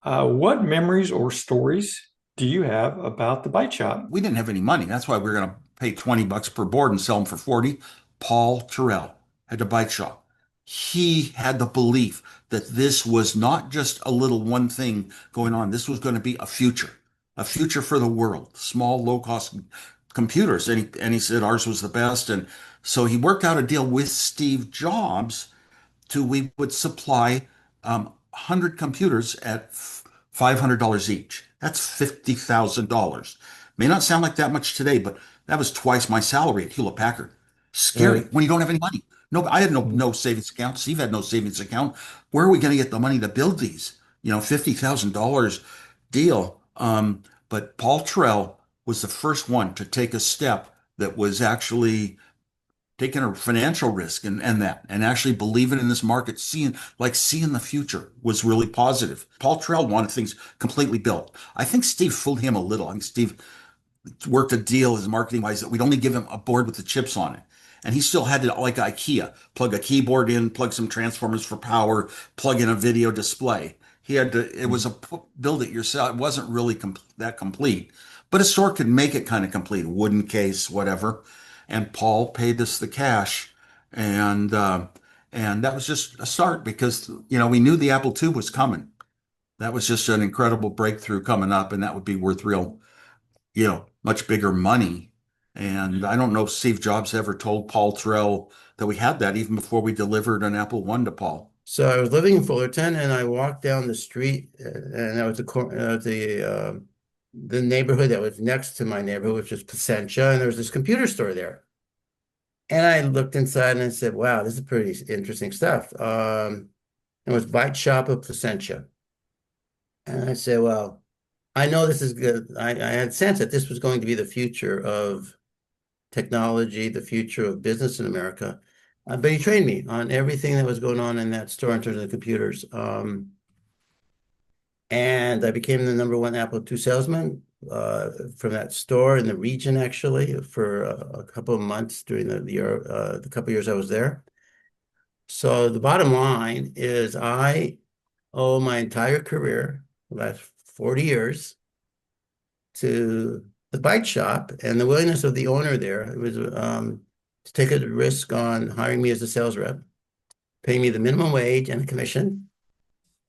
What memories or stories do you have about the Byte Shop? We didn't have any money. That's why we were going to pay 20 bucks per board and sell them for 40. Paul Terrell had a bike shop. He had the belief that this was not just a little one thing going on. This was going to be a future for the world, small, low cost computers. And he said ours was the best. And so he worked out a deal with Steve Jobs to we would supply 100 computers at $500 each. That's $50,000. May not sound like that much today, but that was twice my salary at Hewlett Packard. Scary Right. when you don't have any money. No, I had no savings account. Steve had no savings account. Where are we going to get the money to build these? $50,000 deal. But Paul Terrell was the first one to take a step that was actually taking a financial risk and actually believing in this market, seeing the future was really positive. Paul Terrell wanted things completely built. I think Steve fooled him a little. I think Steve worked a deal as marketing wise that we'd only give him a board with the chips on it. And he still had to, like IKEA, plug a keyboard in, plug some transformers for power, plug in a video display. He had to, it was a build it yourself. It wasn't really that complete, but a store could make it kind of complete, wooden case, whatever. And Paul paid us the cash. And, uh, and that was just a start because, we knew the Apple II was coming. That was just an incredible breakthrough coming up, and that would be worth real, much bigger money. And I don't know if Steve Jobs ever told Paul Terrell that we had that even before we delivered an Apple One to Paul. So I was living in Fullerton, and I walked down the street, and I was the neighborhood that was next to my neighborhood, which was Placentia, and there was this computer store there. And I looked inside and I said, "Wow, this is pretty interesting stuff." It was Byte Shop of Placentia, and I said, "Well, I know this is good." I had sense that this was going to be the future of technology, the future of business in America. But he trained me on everything that was going on in that store in terms of the computers. And I became the number one Apple II salesman from that store in the region, actually, for a couple of months during the year, the couple of years I was there. So the bottom line is I owe my entire career, the last 40 years, to the bike shop and the willingness of the owner there. It was to take a risk on hiring me as a sales rep, paying me the minimum wage and a commission.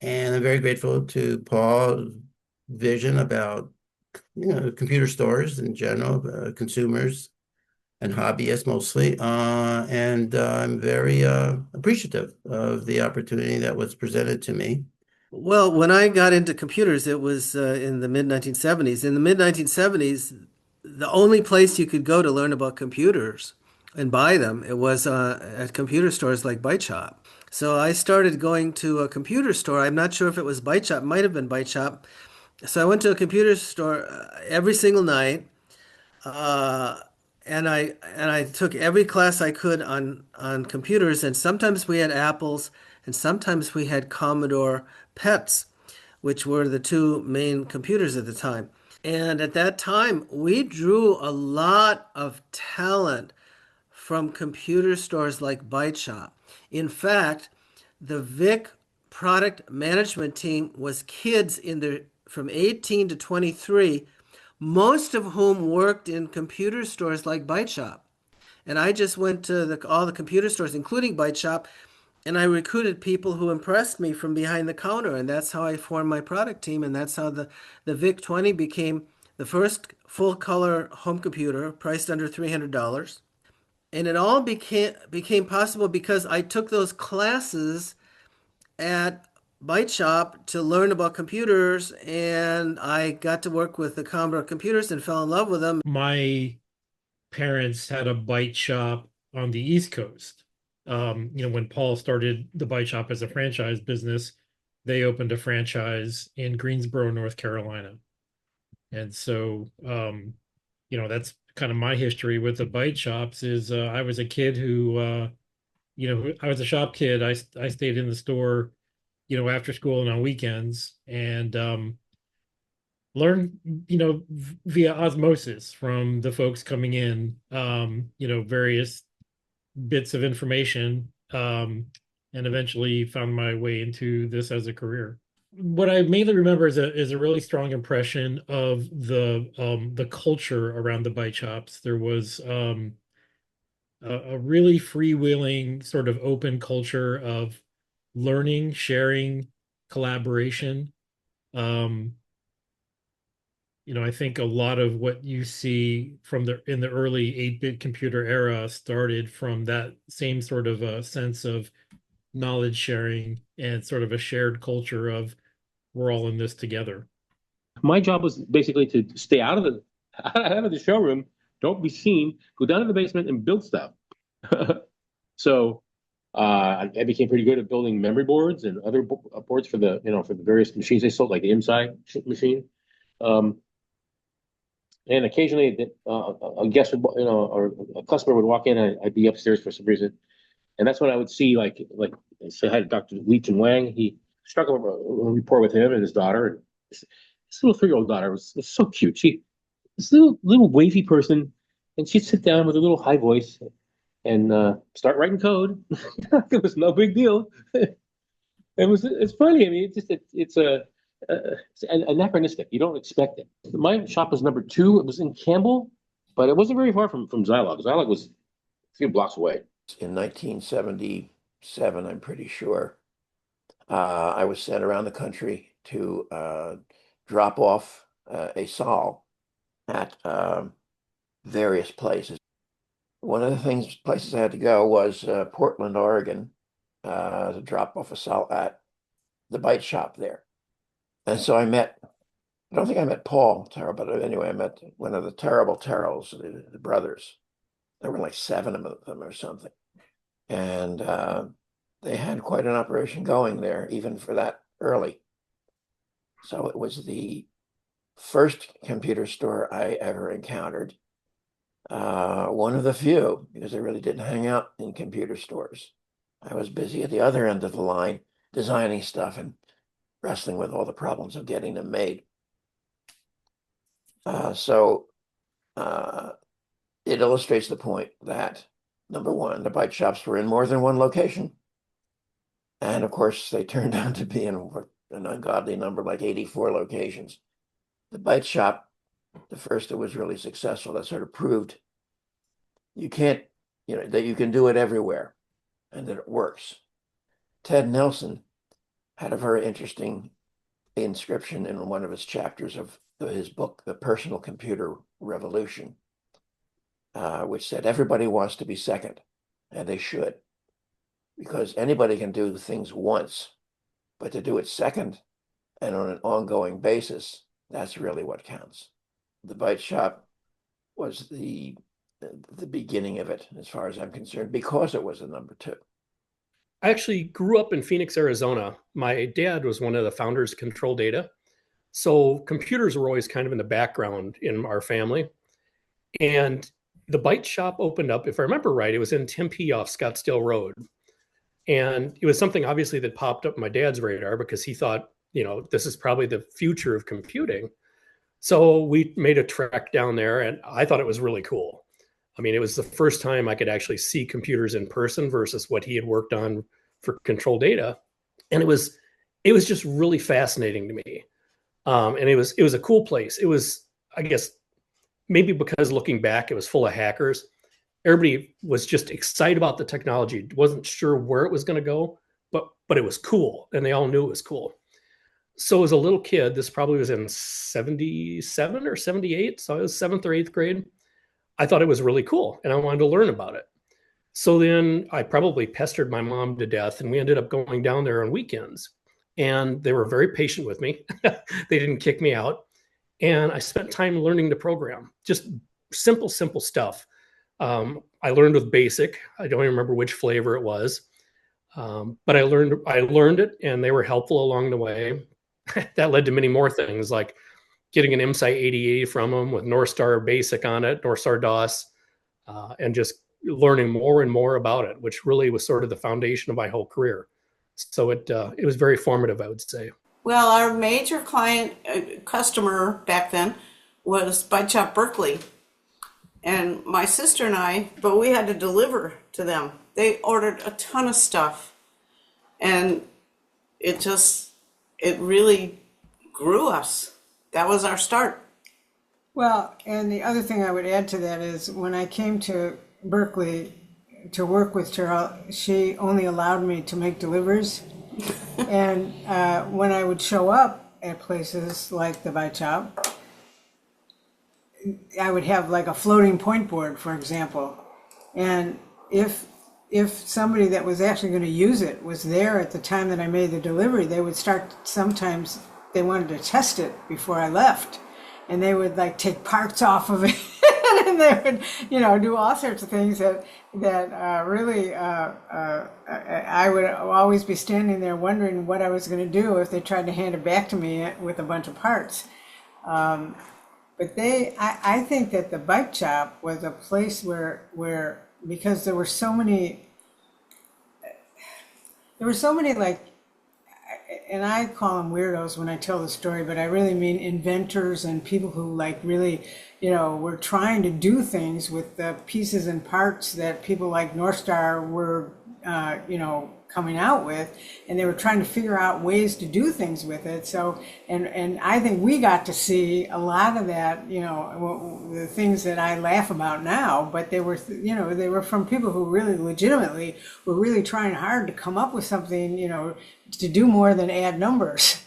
And I'm very grateful to Paul's vision about, computer stores in general, consumers and hobbyists mostly. And I'm very appreciative of the opportunity that was presented to me. Well, when I got into computers, it was in the mid 1970s. In the mid 1970s, the only place you could go to learn about computers and buy them, it was at computer stores like Byte Shop. So I started going to a computer store. I'm not sure if it was Byte Shop, might have been Byte Shop. So I went to a computer store every single night, uh, and I took every class I could on computers. And sometimes we had Apples, and sometimes we had Commodore PETs, which were the two main computers at the time. And at that time, we drew a lot of talent from computer stores like Byte Shop. In fact, the Vic product management team was kids in their from 18 to 23, most of whom worked in computer stores like Byte Shop. And I just went to all the computer stores, including Byte Shop, and I recruited people who impressed me from behind the counter. And that's how I formed my product team. And that's how the VIC 20 became the first full color home computer priced under $300. And it all became possible because I took those classes at Byte Shop to learn about computers, and I got to work with the Commodore computers and fell in love with them. My parents had a bike shop on the East Coast. When Paul started the bike shop as a franchise business, they opened a franchise in Greensboro, North Carolina. And so, that's kind of my history with the bike shops is I was a kid who, I was a shop kid. I stayed in the store, after school and on weekends and learn, via osmosis from the folks coming in, various bits of information, and eventually found my way into this as a career. what I mainly remember is a really strong impression of the culture around the bike shops. There was a really freewheeling, sort of open culture of learning, sharing, collaboration. Um, I think a lot of what you see from in the early 8-bit computer era started from that same sort of a sense of knowledge sharing and sort of a shared culture of we're all in this together. My job was basically to stay out of the out of the showroom, don't be seen, go down to the basement and build stuff. So I became pretty good at building memory boards and other boards for the various machines they sold, like the inside machine. Um, and occasionally, a guest would, or a customer would walk in, and I'd be upstairs for some reason, and that's when I would see like say hi to Dr. Leach and Wang. He struck a rapport with him and his daughter. And this little 3-year-old daughter was so cute. This little wavy person, and she'd sit down with a little high voice and start writing code. It was no big deal. It's funny. I mean, it's anachronistic. You don't expect it. My shop was number 2. It was in Campbell, but it wasn't very far from Zilog. Zilog was a few blocks away. In 1977, I'm pretty sure, I was sent around the country to drop off a sol at various places. One of the places I had to go was Portland, Oregon, to drop off a sol at the Byte Shop there. And so I don't think I met Paul Terrell, but anyway, I met one of the terrible Terrells, the brothers. There were like 7 of them or something. And they had quite an operation going there, even for that early. So it was the first computer store I ever encountered. One of the few, because I really didn't hang out in computer stores. I was busy at the other end of the line, designing stuff and wrestling with all the problems of getting them made. So it illustrates the point that, number one, the Byte shops were in more than one location. And of course, they turned out to be in an ungodly number, like 84 locations. The Byte shop, the first that was really successful, that sort of proved that you can do it everywhere and that it works. Ted Nelson had a very interesting inscription in one of his chapters of his book, The Personal Computer Revolution, which said everybody wants to be second, and they should, because anybody can do things once, but to do it second and on an ongoing basis, that's really what counts. The Byte Shop was the beginning of it, as far as I'm concerned, because it was the number 2. I actually grew up in Phoenix, Arizona. My dad was one of the founders of Control Data. So computers were always kind of in the background in our family. And the Byte Shop opened up, if I remember right, it was in Tempe off Scottsdale Road. And it was something obviously that popped up on my dad's radar because he thought, this is probably the future of computing. So we made a trek down there and I thought it was really cool. I mean, it was the first time I could actually see computers in person versus what he had worked on for Control Data. And it was just really fascinating to me. And it was a cool place. It was, I guess, maybe because looking back, it was full of hackers. Everybody was just excited about the technology. Wasn't sure where it was going to go, but it was cool. And they all knew it was cool. So as a little kid, this probably was in 77 or 78. So I was 7th or 8th grade. I thought it was really cool and I wanted to learn about it. So then I probably pestered my mom to death and we ended up going down there on weekends. And they were very patient with me. They didn't kick me out. And I spent time learning to program, just simple stuff. I learned with BASIC. I don't even remember which flavor it was. But I learned it and they were helpful along the way. That led to many more things like getting an MSI 8080 from them with North Star Basic on it, North Star DOS, and just learning more and more about it, which really was sort of the foundation of my whole career. So it was very formative, I would say. Well, our major customer back then was Byte Shop Berkeley. And my sister and but we had to deliver to them. They ordered a ton of stuff. And it it really grew us. That was our start. Well, and the other thing I would add to that is when I came to Berkeley to work with Teryl, she only allowed me to make deliveries. And when I would show up at places like the Byte Shop, I would have like a floating point board, for example. And if somebody that was actually going to use it was there at the time that I made the delivery, they would start, sometimes they wanted to test it before I left. And they would like take parts off of it and they would, do all sorts of things that really, I would always be standing there wondering what I was going to do if they tried to hand it back to me with a bunch of parts. But I think that the Byte Shop was a place where because there were so many like, and I call them weirdos when I tell the story, but I really mean inventors and people who like really, were trying to do things with the pieces and parts that people like North Star were, coming out with, and they were trying to figure out ways to do things with it. So, and I think we got to see a lot of that, the things that I laugh about now, but they were, they were from people who really legitimately were really trying hard to come up with something, to do more than add numbers.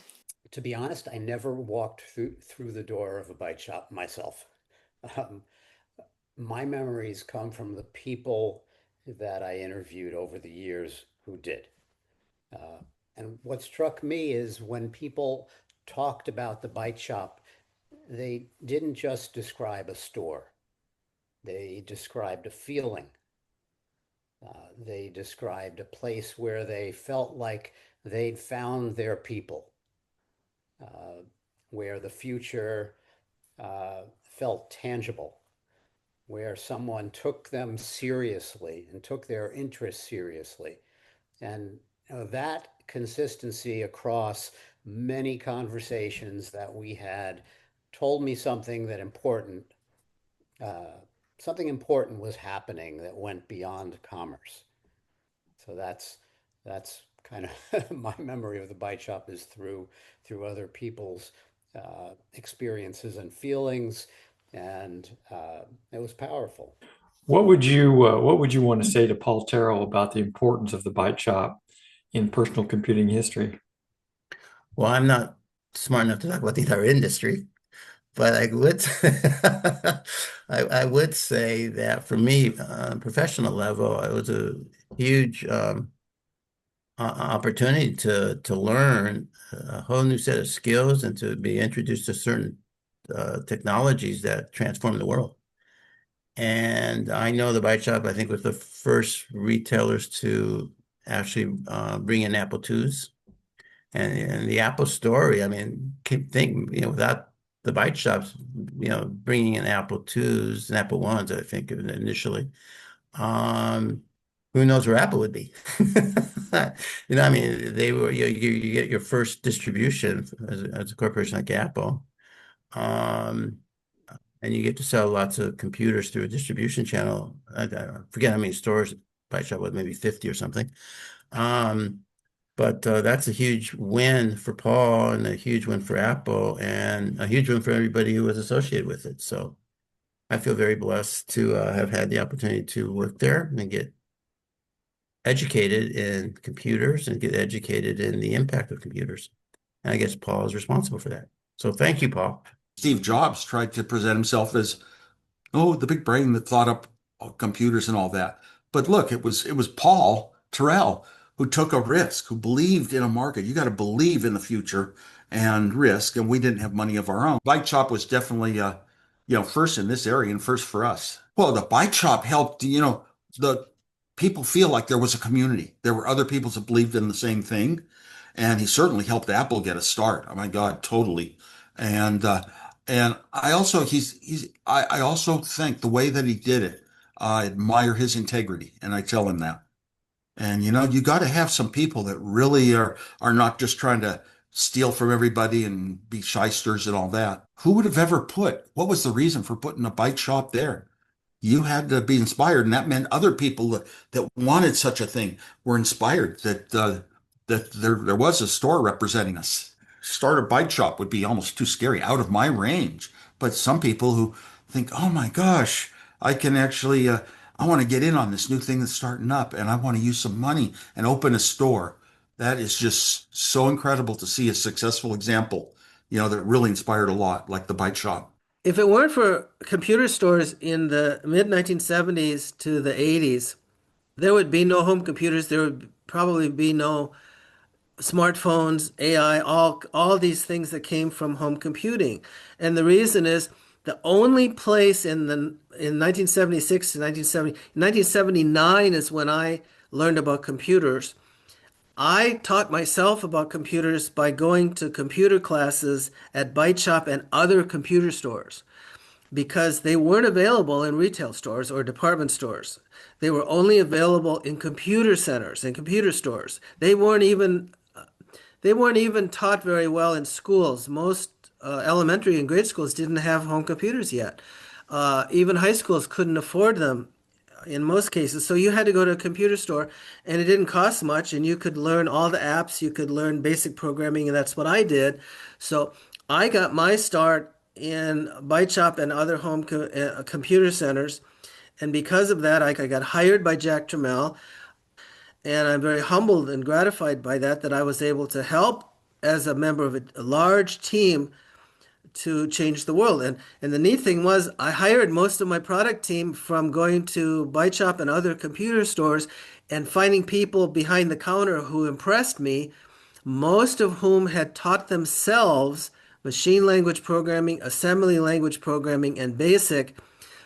To be honest, I never walked through the door of a Byte Shop myself. My memories come from the people that I interviewed over the years who did. And what struck me is when people talked about the Byte Shop, they didn't just describe a store. They described a feeling. They described a place where they felt like they'd found their people, where the future felt tangible, where someone took them seriously and took their interests seriously. And that consistency across many conversations that we had told me something important was happening that went beyond commerce. So that's kind of my memory of the Byte Shop is through other people's experiences and feelings, and it was powerful. What would you want to say to Paul Terrell about the importance of the Byte Shop in personal computing history? Well, I'm not smart enough to talk about the entire industry, but I would I would say that for me, on a professional level, it was a huge opportunity to learn a whole new set of skills and to be introduced to certain technologies that transform the world. And I know the Byte Shop, I think, was the first retailers to actually bring in Apple IIs. And the Apple story, I mean, think, without the Byte Shops, bringing in Apple IIs and Apple Ones, I think initially, who knows where Apple would be? I mean, they were, you get your first distribution as a corporation like Apple. And you get to sell lots of computers through a distribution channel. I forget how many stores Byte Shop was, maybe 50 or something. But that's a huge win for Paul and a huge win for Apple and a huge win for everybody who was associated with it. So I feel very blessed to have had the opportunity to work there and get educated in computers and get educated in the impact of computers. And I guess Paul is responsible for that. So thank you, Paul. Steve Jobs tried to present himself as, the big brain that thought up computers and all that. But look, it was Paul Terrell who took a risk, who believed in a market. You got to believe in the future and risk, and we didn't have money of our own. Byte Shop was definitely, first in this area and first for us. Well, the Byte Shop helped, the people feel like there was a community. There were other people that believed in the same thing, and he certainly helped Apple get a start. Oh my God, totally. And I also I also think the way that he did it, I admire his integrity, and I tell him that. And you got to have some people that really are not just trying to steal from everybody and be shysters and all that. Who would have ever what was the reason for putting a Byte Shop there? You had to be inspired, and that meant other people that wanted such a thing were inspired that there was a store representing us. start a bike shop would be almost too scary, out of my range. But some people who think, oh my gosh, I can actually, I want to get in on this new thing that's starting up and I want to use some money and open a store. That is just so incredible to see a successful example, that really inspired a lot, like the bike shop. If it weren't for computer stores in the mid 1970s to the 80s, there would be no home computers. There would probably be no smartphones, AI, all these things that came from home computing. And the reason is the only place in 1976 to 1979 is when I learned about computers. I taught myself about computers by going to computer classes at Byte Shop and other computer stores because they weren't available in retail stores or department stores. They were only available in computer centers and computer stores. They weren't even taught very well in schools. Most elementary and grade schools didn't have home computers yet. Even high schools couldn't afford them in most cases. So you had to go to a computer store and it didn't cost much and you could learn all the apps, you could learn basic programming, and that's what I did. So I got my start in Byte Shop and other computer centers. And because of that, I got hired by Jack Trammell. And I'm very humbled and gratified by that I was able to help as a member of a large team to change the world. And the neat thing was I hired most of my product team from going to Byte Shop and other computer stores and finding people behind the counter who impressed me, most of whom had taught themselves machine language programming, assembly language programming, and BASIC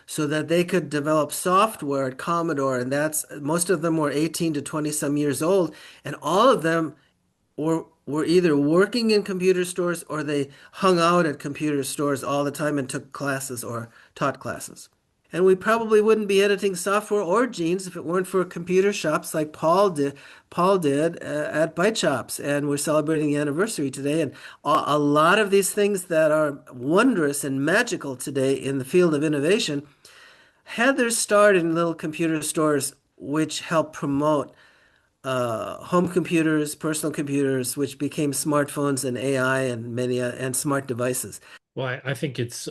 so that they could develop software at Commodore. And most of them were 18 to 20 some years old. And all of them were either working in computer stores or they hung out at computer stores all the time and took classes or taught classes. And we probably wouldn't be editing software or genes if it weren't for computer shops like Paul did at Byte Shops. And we're celebrating the anniversary today. And a lot of these things that are wondrous and magical today in the field of innovation had their start in little computer stores, which helped promote home computers, personal computers, which became smartphones and AI and many and smart devices. Well, I think it's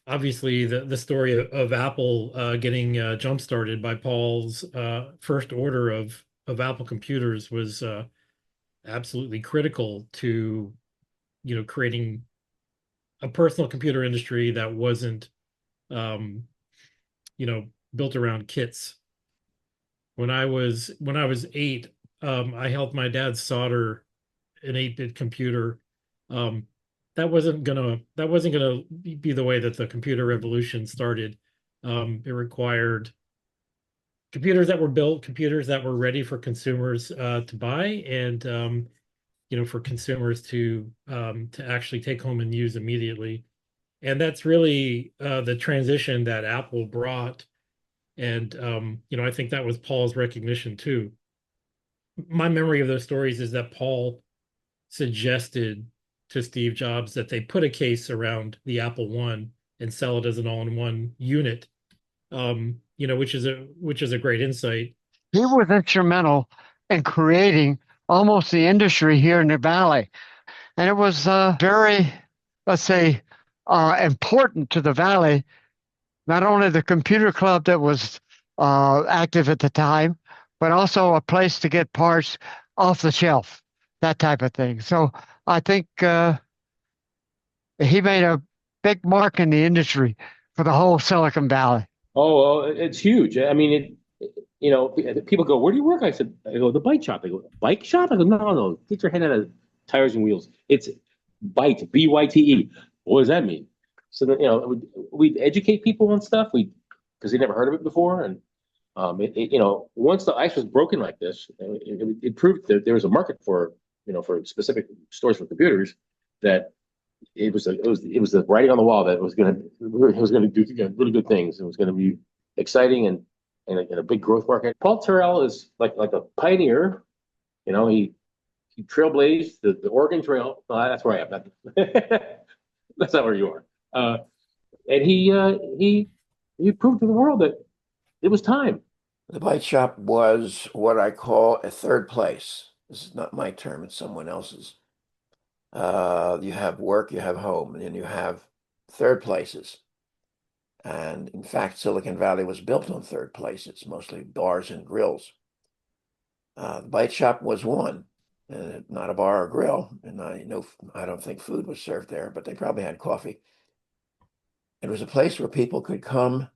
obviously the story of Apple getting jump started by Paul's first order of Apple computers was absolutely critical to creating a personal computer industry that wasn't built around kits. When I was 8, I helped my dad solder an 8-bit computer. That wasn't gonna be the way that the computer revolution started. It required computers that were built, computers that were ready for consumers to buy, and for consumers to actually take home and use immediately. And that's really the transition that Apple brought. And I think that was Paul's recognition too. My memory of those stories is that Paul suggested to Steve Jobs that they put a case around the Apple One and sell it as an all-in-one unit, which is a great insight. He was instrumental in creating almost the industry here in the Valley. And it was very, let's say, important to the Valley, not only the computer club that was active at the time, but also a place to get parts off the shelf, that type of thing. So I think he made a big mark in the industry for the whole Silicon Valley. Oh, it's huge. I mean, people go, "Where do you work?" I go, "The Byte Shop." They go, "Bike shop?" I go, "No, get your head out of tires and wheels. It's Byte, BYTE. What does that mean?" So that we educate people on stuff because they never heard of it before, and once the ice was broken like this, it proved that there was a market for specific stores for computers, that it was the writing on the wall that it was going to do really good things. It was going to be exciting and a big growth market. Paul Terrell is like a pioneer. He trailblazed the Oregon Trail. Well, that's where I am. That's not where you are. And he proved to the world that it was time. The Byte Shop was what I call a third place. This is not my term, it's someone else's. You have work, you have home, and then you have third places. And in fact, Silicon Valley was built on third places, mostly bars and grills. The Byte Shop was one, not a bar or grill, and I don't think food was served there, but they probably had coffee. It was a place where people could come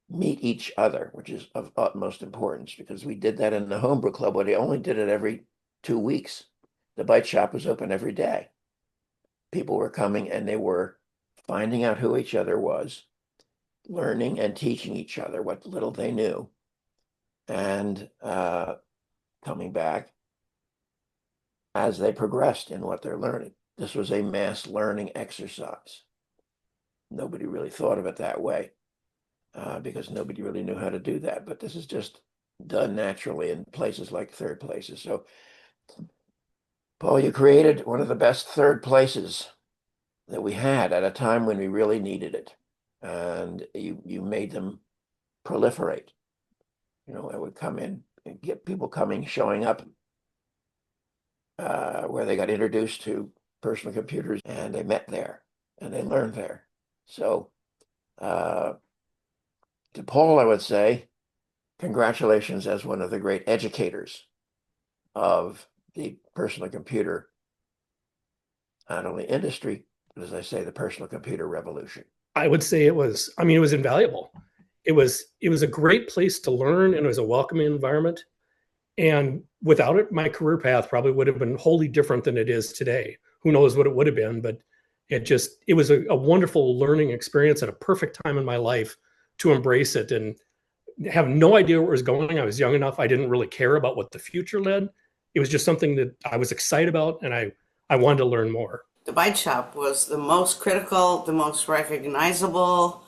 meet each other, which is of utmost importance, because we did that in the Homebrew Club, but they only did it every 2 weeks. The Byte Shop was open every day. People were coming and they were finding out who each other was, learning and teaching each other what little they knew, and coming back as they progressed in what they're learning. This was a mass learning exercise. Nobody really thought of it that way because nobody really knew how to do that. But this is just done naturally in places like third places. So, Paul, you created one of the best third places that we had at a time when we really needed it. And you made them proliferate. You know, it would come in and get people coming, showing up where they got introduced to personal computers and they met there and they learned there. So to Paul, I would say, congratulations as one of the great educators of the personal computer, not only industry, but as I say, the personal computer revolution. I would say it was invaluable. It was a great place to learn, and it was a welcoming environment. And without it, my career path probably would have been wholly different than it is today. Who knows what it would have been, but it was a wonderful learning experience at a perfect time in my life to embrace it and have no idea where it was going. I was young enough. I didn't really care about what the future led. It was just something that I was excited about, and I wanted to learn more. The Byte Shop was the most critical, the most recognizable,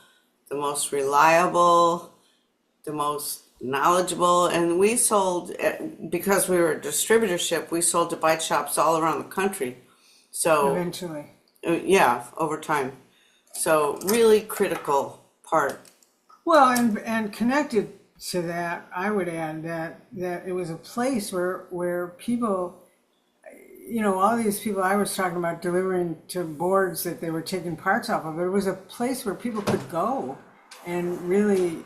the most reliable, the most knowledgeable. And we sold, because we were a distributorship, we sold to Byte Shops all around the country. So Eventually. Yeah, over time. So really critical part. Well, and connected to that, I would add that it was a place where people, you know, all these people I was talking about delivering to boards that they were taking parts off of, it was a place where people could go and really,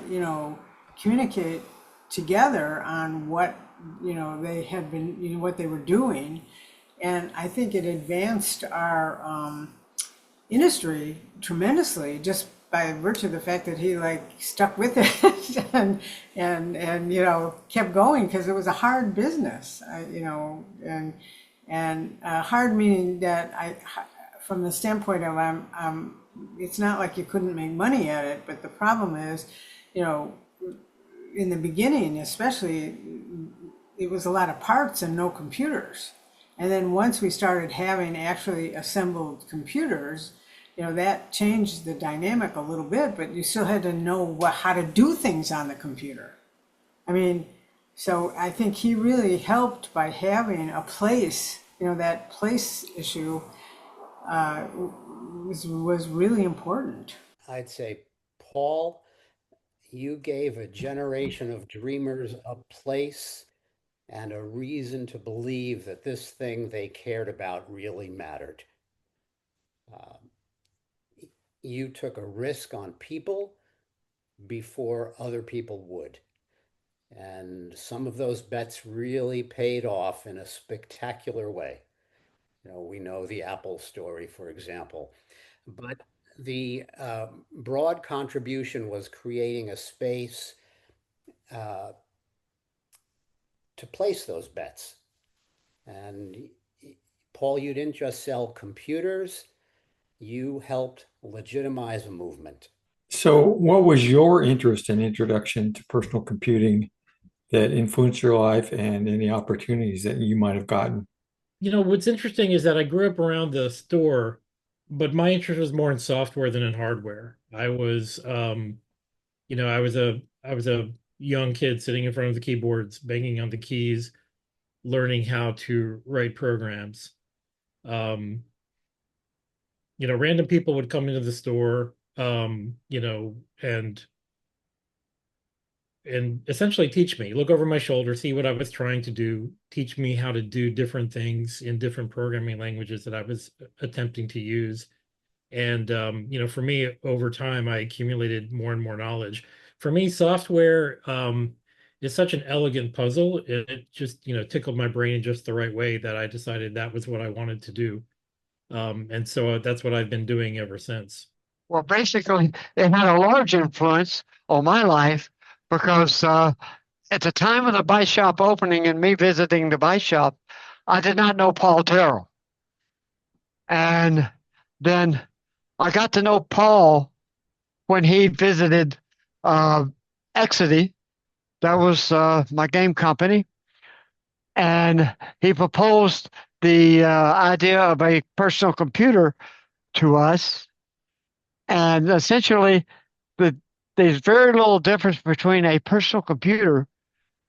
you know, communicate together on what, you know, they had been, you know, what they were doing. And I think it advanced our industry tremendously just by virtue of the fact that he like stuck with it and you know kept going because it was a hard business, you know, and hard meaning that from the standpoint of it's not like you couldn't make money at it, but the problem is, you know, in the beginning especially, it was a lot of parts and no computers. And then once we started having actually assembled computers, you know, that changed the dynamic a little bit, but you still had to know how to do things on the computer. I mean, so I think he really helped by having a place, you know, that place issue was really important. I'd say, Paul, you gave a generation of dreamers a place and a reason to believe that this thing they cared about really mattered. You took a risk on people before other people would. And some of those bets really paid off in a spectacular way. You know, we know the Apple story, for example. But the broad contribution was creating a space to place those bets. And Paul, you didn't just sell computers, you helped legitimize a movement. So, what was your interest and introduction to personal computing that influenced your life and any opportunities that you might have gotten? You know, what's interesting is that I grew up around the store, but my interest was more in software than in hardware. You know, I was a young kid sitting in front of the keyboards, banging on the keys, learning how to write programs. Um, you know, random people would come into the store, you know, and and essentially teach me, look over my shoulder, see what I was trying to do, teach me how to do different things in different programming languages that I was attempting to use. And for me, over time, I accumulated more and more knowledge. For me, software is such an elegant puzzle. It just, tickled my brain in just the right way that I decided that was what I wanted to do. And so that's what I've been doing ever since. Well, basically, it had a large influence on my life because at the time of the Byte Shop opening and me visiting the Byte Shop, I did not know Paul Terrell. And then I got to know Paul when he visited Exidy. That was my game company. And he proposed the idea of a personal computer to us. And essentially, there's very little difference between a personal computer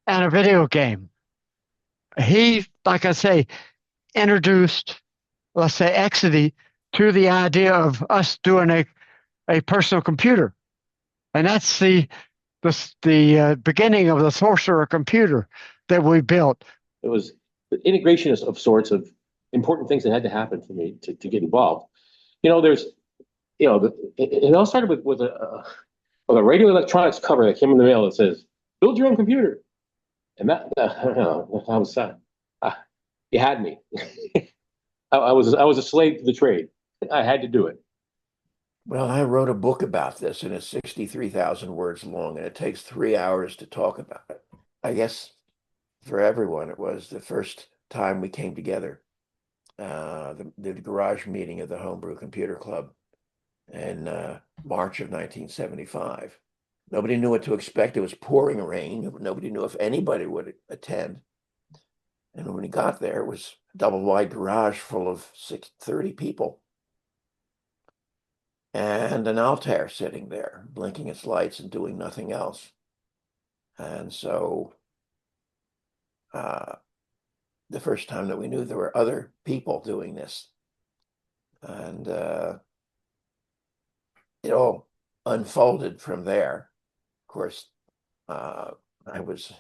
and a video game. He, like I say, introduced, let's say, Exidy to the idea of us doing a personal computer. And that's the beginning of the Sorcerer computer that we built. It was the integration of sorts of important things that had to happen for me to get involved. There's, it all started with a radio electronics cover that came in the mail that says, "Build your own computer," and that I was you had me. I was a slave to the trade. I had to do it. Well, I wrote a book about this, and it's 63,000 words long, and it takes 3 hours to talk about it. I guess for everyone, it was the first time we came together, the garage meeting of the Homebrew Computer Club in March of 1975. Nobody knew what to expect. It was pouring rain. Nobody knew if anybody would attend. And when we got there, it was a double-wide garage full of 30 people. And an Altair sitting there, blinking its lights and doing nothing else. And so the first time that we knew there were other people doing this. And it all unfolded from there. Of course, I was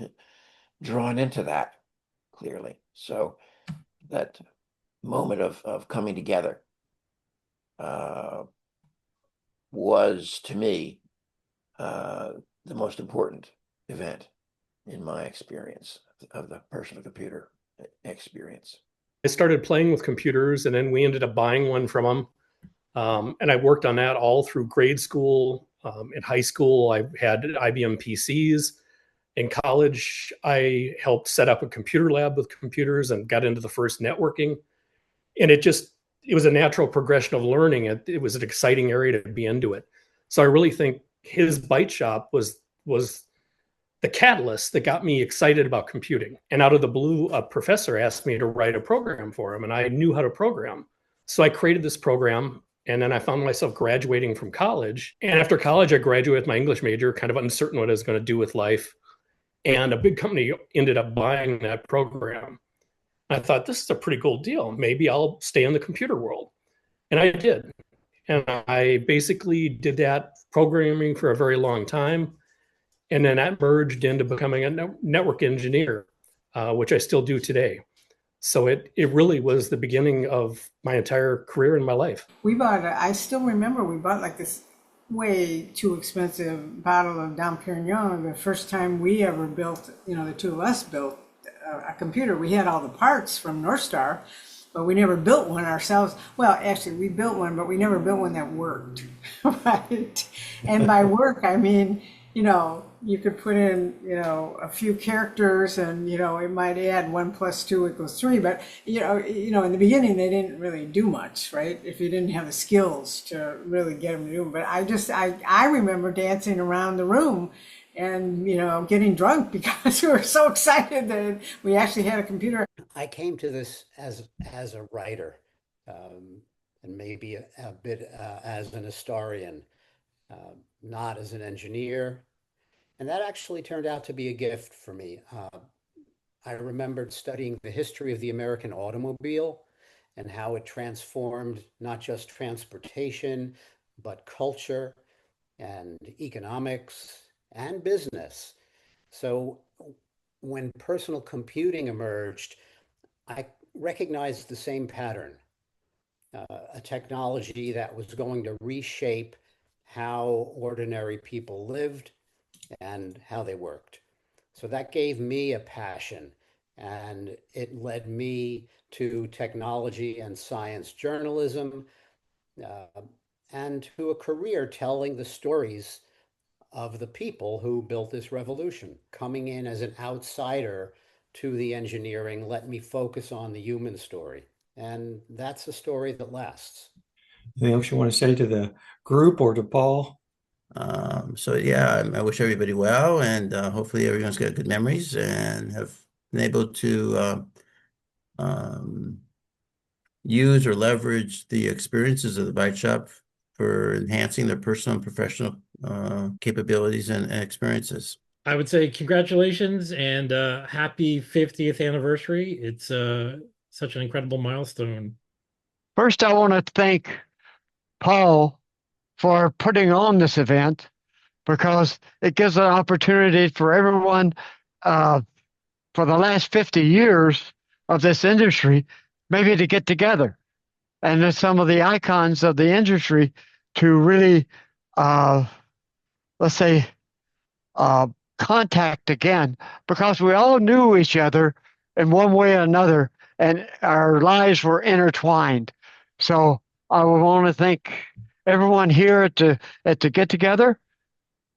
drawn into that, clearly. So that moment of coming together was, to me, the most important event in my experience of the personal computer experience. I started playing with computers, and then we ended up buying one from them. And I worked on that all through grade school. In high school, I had IBM PCs. In college, I helped set up a computer lab with computers and got into the first networking. And it was a natural progression of learning. It was an exciting area to be into it. So I really think his Byte Shop was the catalyst that got me excited about computing. And out of the blue, a professor asked me to write a program for him, and I knew how to program. So I created this program, and then I found myself graduating from college. And after college, I graduated with my English major, kind of uncertain what I was going to do with life. And a big company ended up buying that program. I thought, this is a pretty cool deal. Maybe I'll stay in the computer world. And I did. And I basically did that programming for a very long time. And then that merged into becoming a network engineer, which I still do today. So it really was the beginning of my entire career in my life. I still remember we bought like this way too expensive bottle of Dom Perignon the first time we ever built, the two of us built a computer. We had all the parts from North Star, but we never built one ourselves. Well, actually, we built one, but we never built one that worked, right? And by work, I mean, you could put in, a few characters and, it might add 1 + 2 = 3. But, in the beginning, they didn't really do much, right? If you didn't have the skills to really get them to do it. But I remember dancing around the room and, getting drunk because we were so excited that we actually had a computer. I came to this as a writer, and maybe a bit as an historian, not as an engineer. And that actually turned out to be a gift for me. I remembered studying the history of the American automobile and how it transformed not just transportation, but culture and economics and business. So when personal computing emerged, I recognized the same pattern, a technology that was going to reshape how ordinary people lived and how they worked. So that gave me a passion, and it led me to technology and science journalism, uh, and to a career telling the stories of the people who built this revolution. Coming in as an outsider to the engineering let me focus on the human story. And that's a story that lasts. Anything else you want to say to the group or to Paul? So yeah, I wish everybody well, and hopefully everyone's got good memories and have been able to um, use or leverage the experiences of the Byte Shop for enhancing their personal and professional capabilities and experiences. I would say congratulations and happy 50th anniversary. It's such an incredible milestone. First, I want to thank Paul for putting on this event because it gives an opportunity for everyone for the last 50 years of this industry, maybe to get together. And then some of the icons of the industry to really, let's say, contact again, because we all knew each other in one way or another, and our lives were intertwined. So I would want to thank everyone here at the get together,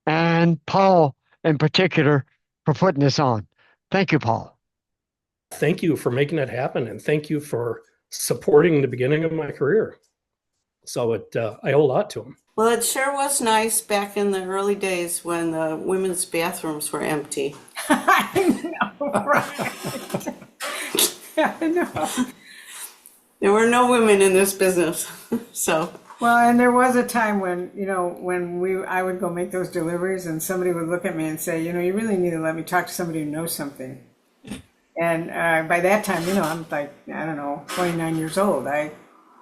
and Paul in particular for putting this on. Thank you, Paul. Thank you for making it happen, and thank you for supporting the beginning of my career. So I owe a lot to him. Well, it sure was nice back in the early days when the women's bathrooms were empty. I know, right? I know. There were no women in this business, so. Well, and there was a time when, I would go make those deliveries and somebody would look at me and say, you really need to let me talk to somebody who knows something. And by that time, I'm like, I don't know, 29 years old. I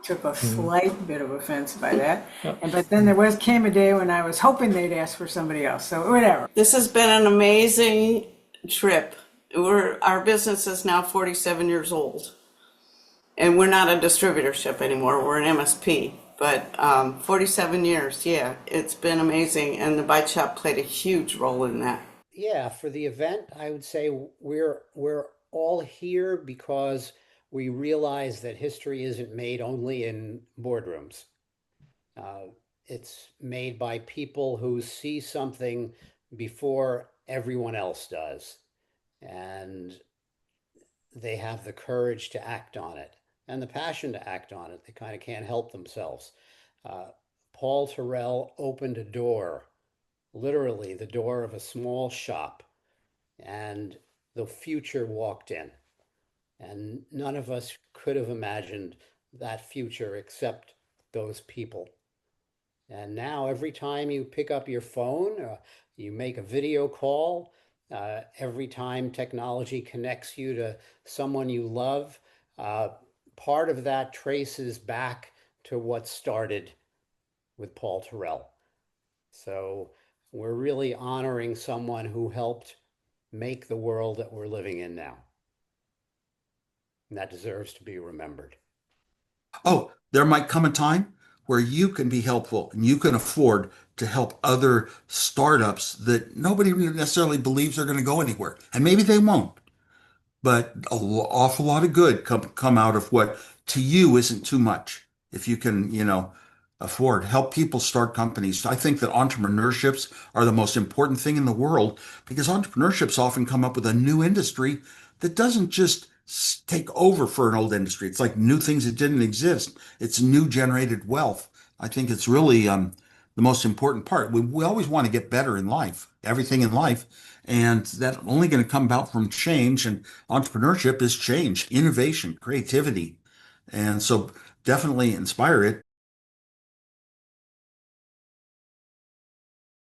took a slight bit of offense by that. But then came a day when I was hoping they'd ask for somebody else. So whatever. This has been an amazing trip. Our business is now 47 years old. And we're not a distributorship anymore. We're an MSP. But 47 years, yeah, it's been amazing. And the Byte Shop played a huge role in that. Yeah, for the event, I would say we're all here because we realize that history isn't made only in boardrooms. It's made by people who see something before everyone else does. And they have the courage to act on it and the passion to act on it. They kind of can't help themselves. Paul Terrell opened a door, literally the door of a small shop, and the future walked in. And none of us could have imagined that future except those people. And now every time you pick up your phone, you make a video call, every time technology connects you to someone you love, part of that traces back to what started with Paul Terrell. So we're really honoring someone who helped make the world that we're living in now. And that deserves to be remembered. Oh, there might come a time where you can be helpful and you can afford to help other startups that nobody really necessarily believes are going to go anywhere. And maybe they won't. But an awful lot of good come out of what to you isn't too much. If you can, afford, help people start companies. I think that entrepreneurships are the most important thing in the world because entrepreneurships often come up with a new industry that doesn't just take over for an old industry. It's like new things that didn't exist. It's new generated wealth. I think it's really the most important part. We always want to get better in life, everything in life. And that's only going to come about from change. And entrepreneurship is change, innovation, creativity. And so definitely inspire it.